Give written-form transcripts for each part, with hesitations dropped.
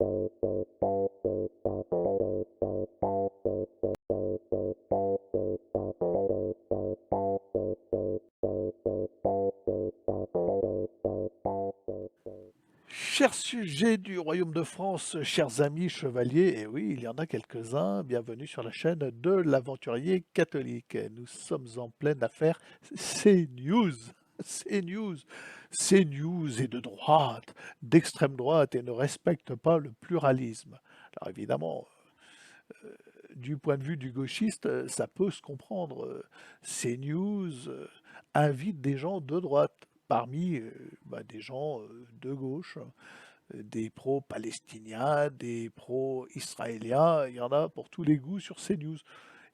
Chers sujets du royaume de France, chers amis chevaliers, et oui, il y en a quelques-uns, bienvenue sur la chaîne de l'aventurier catholique. Nous sommes en pleine affaire CNews. CNews. CNews est de droite, d'extrême droite, et ne respecte pas le pluralisme. Alors évidemment, du point de vue du gauchiste, ça peut se comprendre. CNews invite des gens de droite, parmi des gens de gauche, des pro-palestiniens, des pro-israéliens, il y en a pour tous les goûts sur CNews.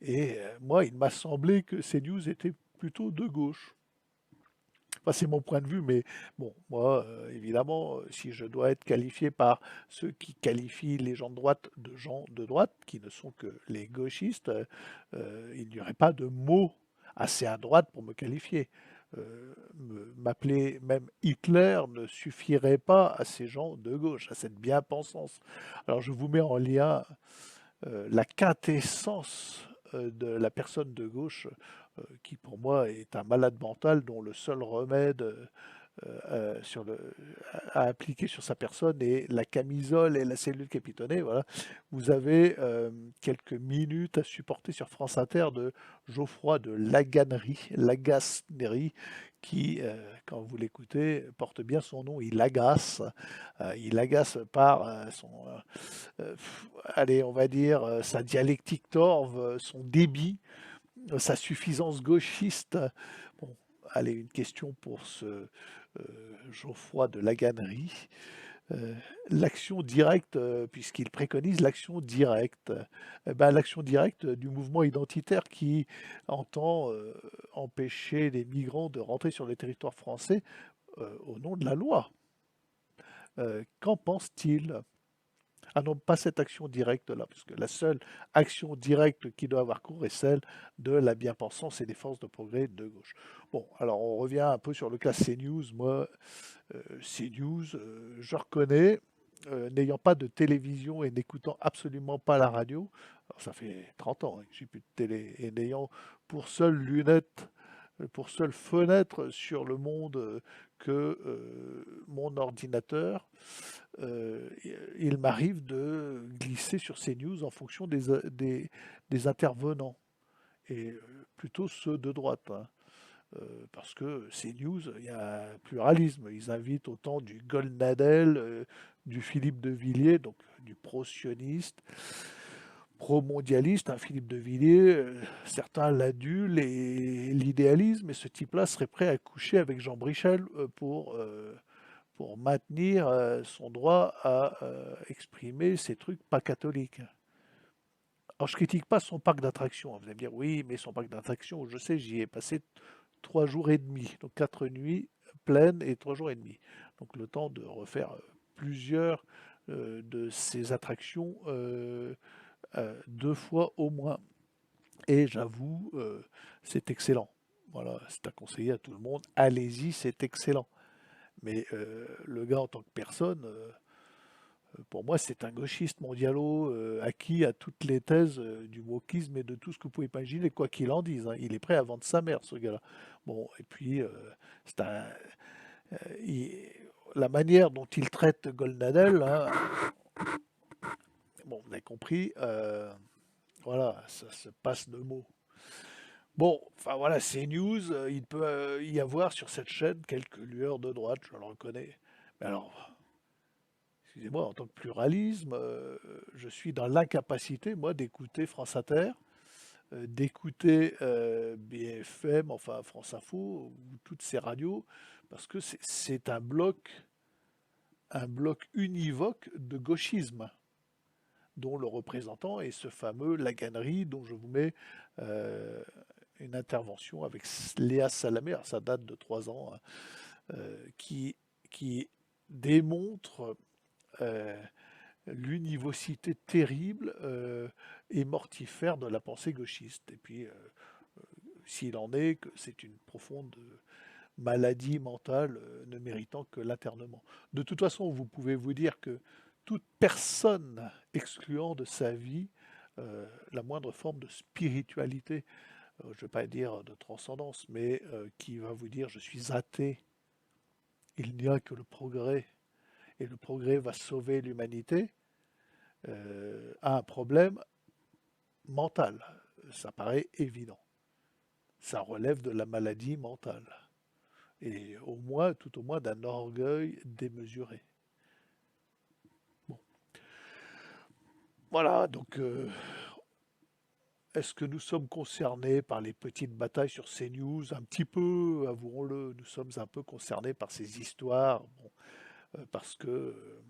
Et moi, il m'a semblé que CNews était plutôt de gauche. Enfin, c'est mon point de vue, mais bon, moi, évidemment, si je dois être qualifié par ceux qui qualifient les gens de droite, qui ne sont que les gauchistes, il n'y aurait pas de mots assez à droite pour me qualifier. M'appeler même Hitler ne suffirait pas à ces gens de gauche, à cette bien-pensance. Alors je vous mets en lien la quintessence de la personne de gauche, qui pour moi est un malade mental dont le seul remède sur à appliquer sur sa personne est la camisole et la cellule capitonnée. Voilà. Vous avez quelques minutes à supporter sur France Inter de Geoffroy de Lagacnerie, qui, quand vous l'écoutez, porte bien son nom. Il agace par allez, on va dire, sa dialectique torve, son débit, sa suffisance gauchiste. Bon, allez, une question pour ce Geoffroy de Laganerie. Euh, L'action directe, puisqu'il préconise l'action directe, l'action directe du mouvement identitaire qui entend empêcher les migrants de rentrer sur le territoire français au nom de la loi. Qu'en pense-t-il? Ah non, pas cette action directe-là, parce que la seule action directe qui doit avoir cours est celle de la bien-pensance et des forces de progrès de gauche. Bon, alors on revient un peu sur le cas CNews. Moi, CNews, je reconnais, n'ayant pas de télévision et n'écoutant absolument pas la radio, alors ça fait 30 ans hein, que j'ai plus de télé, et n'ayant pour seule lunette, pour seule fenêtre sur le monde que mon ordinateur, euh, il m'arrive de glisser sur CNews en fonction des intervenants, et plutôt ceux de droite, hein. Parce que CNews, il y a un pluralisme. Ils invitent autant du Goldnadel, du Philippe de Villiers, donc du pro-sioniste, pro-mondialiste, hein, Philippe de Villiers, certains l'adulent et l'idéalisme, et ce type-là serait prêt à coucher avec Jean Brichel pour maintenir son droit à exprimer ces trucs pas catholiques. Alors je critique pas son parc d'attractions. Vous allez me dire, oui, mais son parc d'attractions, je sais, j'y ai passé 3 jours et demi, donc 4 nuits pleines et 3 jours et demi. Donc le temps de refaire plusieurs de ces attractions 2 fois au moins. Et j'avoue, c'est excellent. Voilà, c'est à conseiller à tout le monde. Allez-y, c'est excellent. Mais le gars en tant que personne, pour moi, c'est un gauchiste mondialo acquis à toutes les thèses du wokisme et de tout ce que vous pouvez imaginer, quoi qu'il en dise, hein. Il est prêt à vendre sa mère, ce gars-là. Bon, et puis, c'est un, euh, il- la manière dont il traite Goldnadel, hein, bon, vous avez compris, voilà, ça se passe de mots. Bon, enfin voilà, c'est news, il peut y avoir sur cette chaîne quelques lueurs de droite, je le reconnais. Mais alors, excusez-moi, en tant que pluralisme, je suis dans l'incapacité, moi, d'écouter France Inter, d'écouter BFM, enfin France Info, ou toutes ces radios, parce que c'est un bloc univoque de gauchisme, dont le représentant est ce fameux Laganerie, dont je vous mets euh, une intervention avec Léa Salamé, alors ça date de 3 ans, hein, qui démontre euh, l'univocité terrible et mortifère de la pensée gauchiste. Et puis, s'il en est, que c'est une profonde maladie mentale ne méritant que l'internement. De toute façon, vous pouvez vous dire que toute personne excluant de sa vie la moindre forme de spiritualité, je ne vais pas dire de transcendance, mais qui va vous dire je suis athée, il n'y a que le progrès, et le progrès va sauver l'humanité, a un problème mental. Ça paraît évident. Ça relève de la maladie mentale. Et tout au moins d'un orgueil démesuré. Bon. Voilà, donc est-ce que nous sommes concernés par les petites batailles sur CNews? Un petit peu, avouons-le, nous sommes un peu concernés par ces histoires, bon, parce que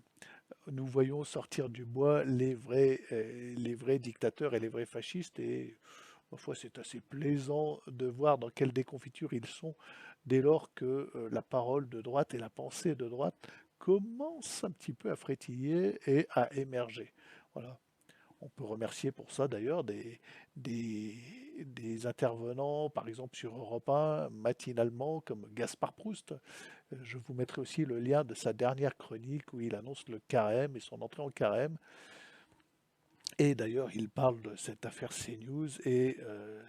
nous voyons sortir du bois les vrais dictateurs et les vrais fascistes, et parfois c'est assez plaisant de voir dans quelle déconfiture ils sont dès lors que la parole de droite et la pensée de droite commencent un petit peu à frétiller et à émerger. Voilà. On peut remercier pour ça d'ailleurs des intervenants, par exemple sur Europe 1, matinalement, comme Gaspard Proust. Je vous mettrai aussi le lien de sa dernière chronique où il annonce le carême et son entrée en carême. Et d'ailleurs, il parle de cette affaire CNews et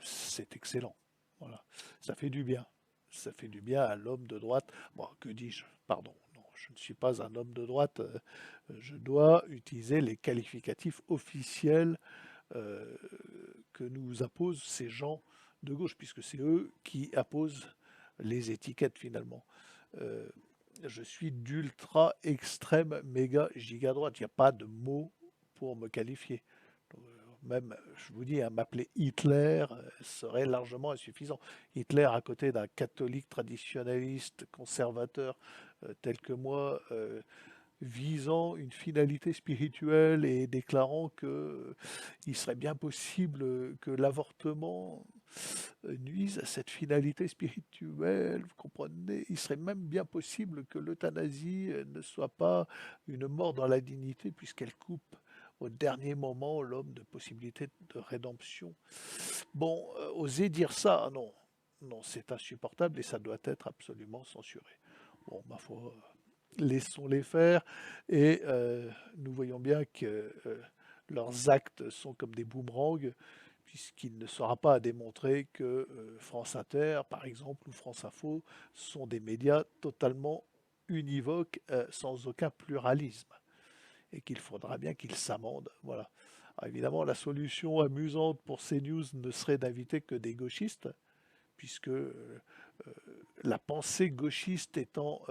c'est excellent. Voilà. Ça fait du bien. Ça fait du bien à l'homme de droite. Bon, que dis-je? Pardon. Non, je ne suis pas un homme de droite. Je dois utiliser les qualificatifs officiels euh, que nous apposent ces gens de gauche, puisque c'est eux qui apposent les étiquettes finalement. Euh, je suis d'ultra extrême méga giga droite. Il n'y a pas de mots pour me qualifier. Même, je vous dis, m'appeler Hitler serait largement insuffisant. Hitler, à côté d'un catholique traditionnaliste, conservateur tel que moi, visant une finalité spirituelle et déclarant que il serait bien possible que l'avortement nuise à cette finalité spirituelle, vous comprenez? Il serait même bien possible que l'euthanasie ne soit pas une mort dans la dignité puisqu'elle coupe au dernier moment l'homme de possibilité de rédemption. Bon, oser dire ça, ah non, non, c'est insupportable et ça doit être absolument censuré. Bon, ma foi, laissons-les faire et nous voyons bien que leurs actes sont comme des boomerangs puisqu'il ne sera pas à démontrer que France Inter, par exemple, ou France Info sont des médias totalement univoques, sans aucun pluralisme, et qu'il faudra bien qu'ils s'amendent. Voilà. Alors évidemment, la solution amusante pour CNews ne serait d'inviter que des gauchistes, puisque la pensée gauchiste étant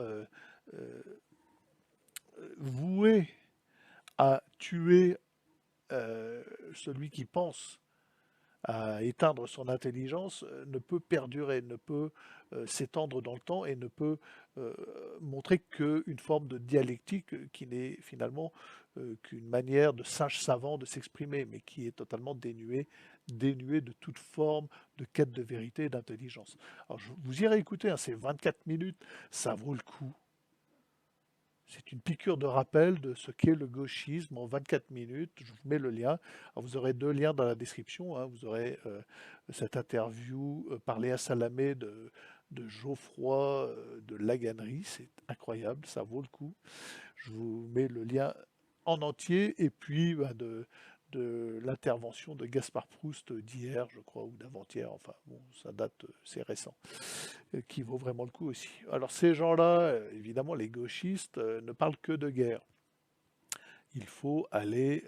vouée à tuer celui qui pense, à éteindre son intelligence, ne peut perdurer, ne peut s'étendre dans le temps et ne peut euh, montrer qu'une forme de dialectique qui n'est finalement qu'une manière de singe savant de s'exprimer, mais qui est totalement dénuée de toute forme de quête de vérité et d'intelligence. Alors vous irez écouter, hein, ces 24 minutes, ça vaut le coup. C'est une piqûre de rappel de ce qu'est le gauchisme en 24 minutes. Je vous mets le lien. Alors, vous aurez deux liens dans la description, hein. Vous aurez cette interview par Léa Salamé de Geoffroy de Laganerie. C'est incroyable, ça vaut le coup. Je vous mets le lien en entier et puis de l'intervention de Gaspard Proust d'hier, je crois, ou d'avant-hier. Enfin, bon, ça date, c'est récent, qui vaut vraiment le coup aussi. Alors ces gens-là, évidemment, les gauchistes, ne parlent que de guerre. Il faut aller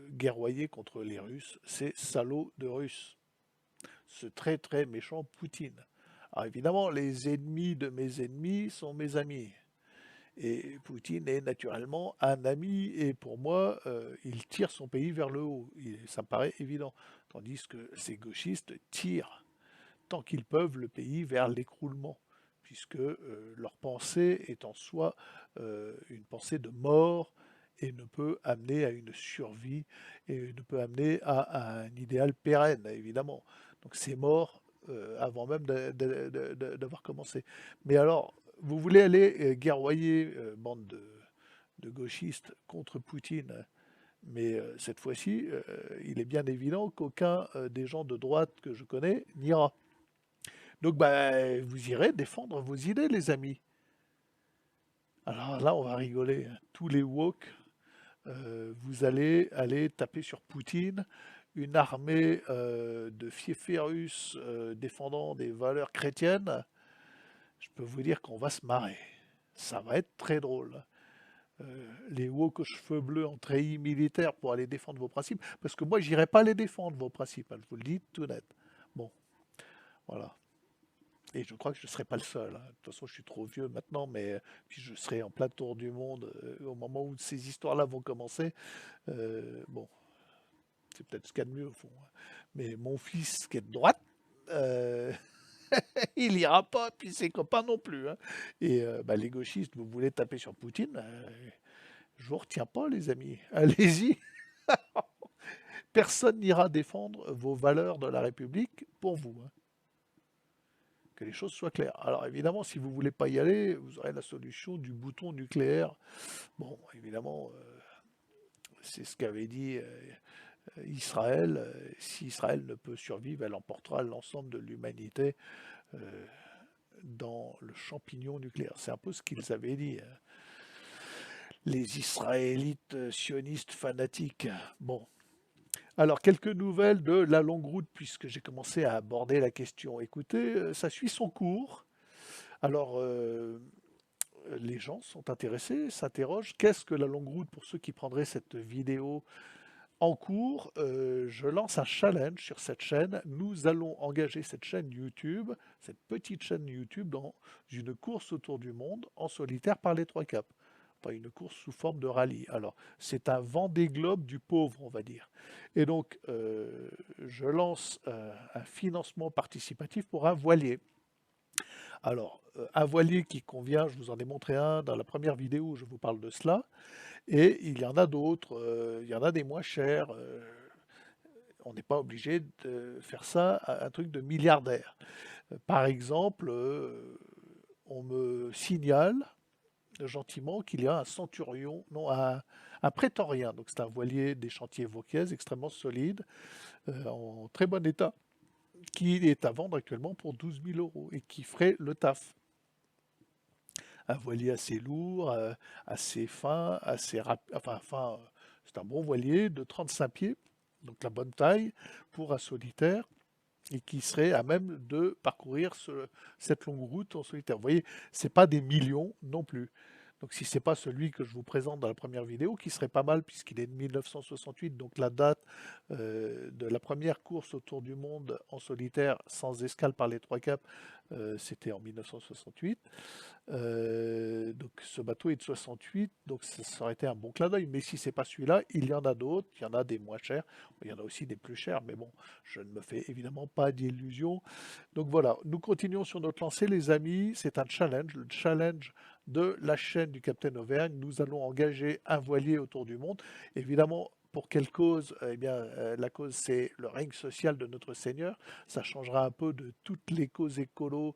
guerroyer contre les Russes, ces salauds de Russes, ce très très méchant Poutine. Alors évidemment, les ennemis de mes ennemis sont mes amis. Et Poutine est naturellement un ami, et pour moi, il tire son pays vers le haut. Ça me paraît évident. Tandis que ces gauchistes tirent tant qu'ils peuvent le pays vers l'écroulement, puisque leur pensée est en soi une pensée de mort et ne peut amener à une survie et ne peut amener à un idéal pérenne, évidemment. Donc c'est mort avant même d'avoir commencé. Mais alors, vous voulez aller guerroyer, bande de gauchistes, contre Poutine, mais cette fois-ci, il est bien évident qu'aucun des gens de droite que je connais n'ira. Donc, bah, vous irez défendre vos idées, les amis. Alors, Alors là, on va rigoler, hein. Tous les woke, vous allez aller taper sur Poutine, une armée de fieférus défendant des valeurs chrétiennes. Je peux vous dire qu'on va se marrer. Ça va être très drôle. Les woke aux cheveux bleus en treillis militaire pour aller défendre vos principes, parce que moi, j'irai pas les défendre, vos principes, hein, je vous le dis tout net. Bon, voilà. Et je crois que je ne serai pas le seul, hein. De toute façon, je suis trop vieux maintenant, mais puis je serai en plein tour du monde au moment où ces histoires-là vont commencer. Bon, c'est peut-être ce qu'il y a de mieux au fond, hein. Mais mon fils qui est de droite, euh, il ira pas, puis ses copains non plus, hein. Et bah, les gauchistes, vous voulez taper sur Poutine, je vous retiens pas, les amis. Allez-y. Personne n'ira défendre vos valeurs de la République pour vous, hein. Que les choses soient claires. Alors évidemment, si vous voulez pas y aller, vous aurez la solution du bouton nucléaire. Bon, évidemment, c'est ce qu'avait dit Israël. Si Israël ne peut survivre, elle emportera l'ensemble de l'humanité euh, dans le champignon nucléaire. C'est un peu ce qu'ils avaient dit, hein. Les Israélites sionistes fanatiques. Bon. Alors, quelques nouvelles de la longue route, puisque j'ai commencé à aborder la question. Écoutez, ça suit son cours. Alors, les gens sont intéressés, s'interrogent. Qu'est-ce que la longue route pour ceux qui prendraient cette vidéo en cours? Je lance un challenge sur cette chaîne. Nous allons engager cette chaîne YouTube, cette petite chaîne YouTube, dans une course autour du monde en solitaire par les trois caps. Pas une course sous forme de rallye. Alors, c'est un Vendée Globe du pauvre, on va dire. Et donc, je lance un financement participatif pour un voilier. Alors, un voilier qui convient, je vous en ai montré un dans la première vidéo où je vous parle de cela, et il y en a d'autres, il y en a des moins chers. On n'est pas obligé de faire ça à un truc de milliardaire. Par exemple, on me signale gentiment qu'il y a un centurion, non, un prétorien, donc c'est un voilier des chantiers Vauquez, extrêmement solide, en très bon état, qui est à vendre actuellement pour 12 000 euros et qui ferait le taf. Un voilier assez lourd, assez fin, assez rapide, enfin fin, c'est un bon voilier de 35 pieds, donc la bonne taille pour un solitaire et qui serait à même de parcourir cette longue route en solitaire. Vous voyez, c'est pas des millions non plus. Donc si c'est pas celui que je vous présente dans la première vidéo, qui serait pas mal puisqu'il est de 1968, donc la date de la première course autour du monde en solitaire sans escale par les trois caps, c'était en 1968. Donc ce bateau est de 68, donc ça aurait été un bon clin d'œil. Mais si c'est pas celui-là, il y en a d'autres, il y en a des moins chers, il y en a aussi des plus chers, mais bon, je ne me fais évidemment pas d'illusions. Donc voilà, nous continuons sur notre lancée, les amis. C'est un challenge, le challenge de la chaîne du Capitaine Auvergne. Nous allons engager un voilier autour du monde. Évidemment, pour quelle cause? Eh bien, la cause, c'est le règne social de notre Seigneur. Ça changera un peu de toutes les causes écolos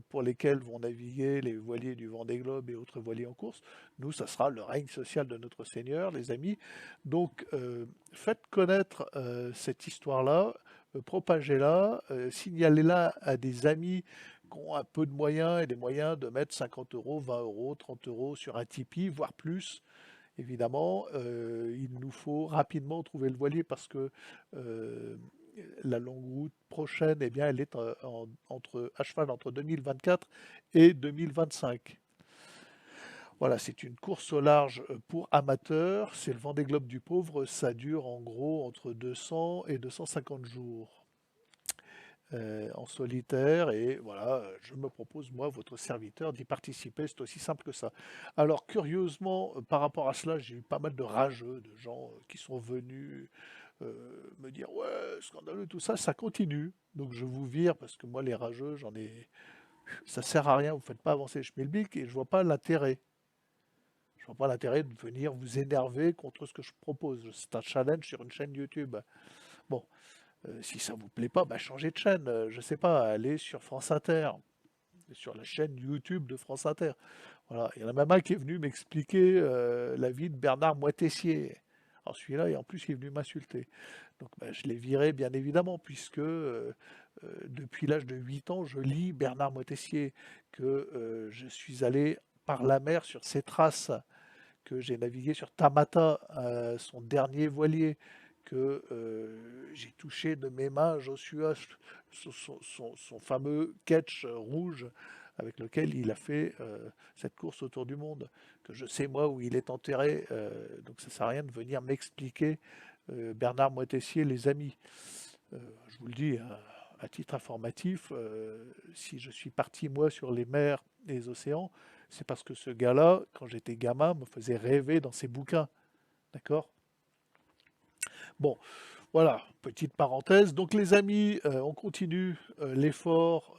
pour lesquelles vont naviguer les voiliers du Vendée Globe et autres voiliers en course. Nous, ça sera le règne social de notre Seigneur, les amis. Donc, faites connaître cette histoire-là, propagez-la, signalez-la à des amis qui ont un peu de moyens et des moyens de mettre 50 euros, 20 euros, 30 euros sur un Tipeee, voire plus. Évidemment, il nous faut rapidement trouver le voilier parce que la longue route prochaine, eh bien, elle est à cheval entre 2024 et 2025. Voilà, c'est une course au large pour amateurs. C'est le Vendée Globe du pauvre. Ça dure en gros entre 200 et 250 jours en solitaire. Et voilà, je me propose, moi, votre serviteur, d'y participer. C'est aussi simple que ça. Alors, curieusement, par rapport à cela, j'ai eu pas mal de rageux, de gens qui sont venus me dire ouais, scandaleux, tout ça. Ça continue. Donc, je vous vire parce que moi, les rageux, j'en ai. Ça sert à rien. Vous ne faites pas avancer le schmilblick et je vois pas l'intérêt. Je vois pas l'intérêt de venir vous énerver contre ce que je propose. C'est un challenge sur une chaîne YouTube. Bon, si ça vous plaît pas, bah changez de chaîne. Je sais pas, allez sur France Inter, sur la chaîne YouTube de France Inter. Voilà, il y en a même un qui est venu m'expliquer la vie de Bernard Moitessier. Alors celui-là, et en plus, il est venu m'insulter. Donc bah, je l'ai viré, bien évidemment, puisque depuis l'âge de 8 ans, je lis Bernard Moitessier, que je suis allé par la mer sur ces traces que j'ai navigué sur Tamata, son dernier voilier, que j'ai touché de mes mains Joshua, son fameux ketch rouge avec lequel il a fait cette course autour du monde, que je sais moi où il est enterré, donc ça sert à rien de venir m'expliquer Bernard Moitessier, les amis. Je vous le dis, à titre informatif, si je suis parti moi sur les mers et les océans, c'est parce que ce gars-là, quand j'étais gamin, me faisait rêver dans ses bouquins. D'accord? Bon, voilà, petite parenthèse. Donc les amis, on continue l'effort,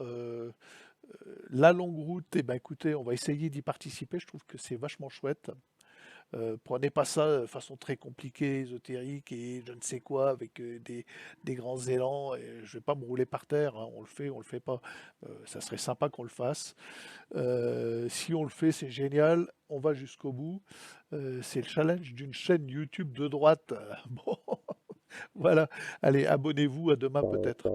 la longue route. Eh ben écoutez, on va essayer d'y participer. Je trouve que c'est vachement chouette. Prenez pas ça de façon très compliquée, ésotérique et je ne sais quoi, avec des grands élans. Et je vais pas me rouler par terre, hein. On le fait, on le fait pas. Ça serait sympa qu'on le fasse. Si on le fait, c'est génial. On va jusqu'au bout. C'est le challenge d'une chaîne YouTube de droite. Bon, voilà. Allez, abonnez-vous. À demain peut-être.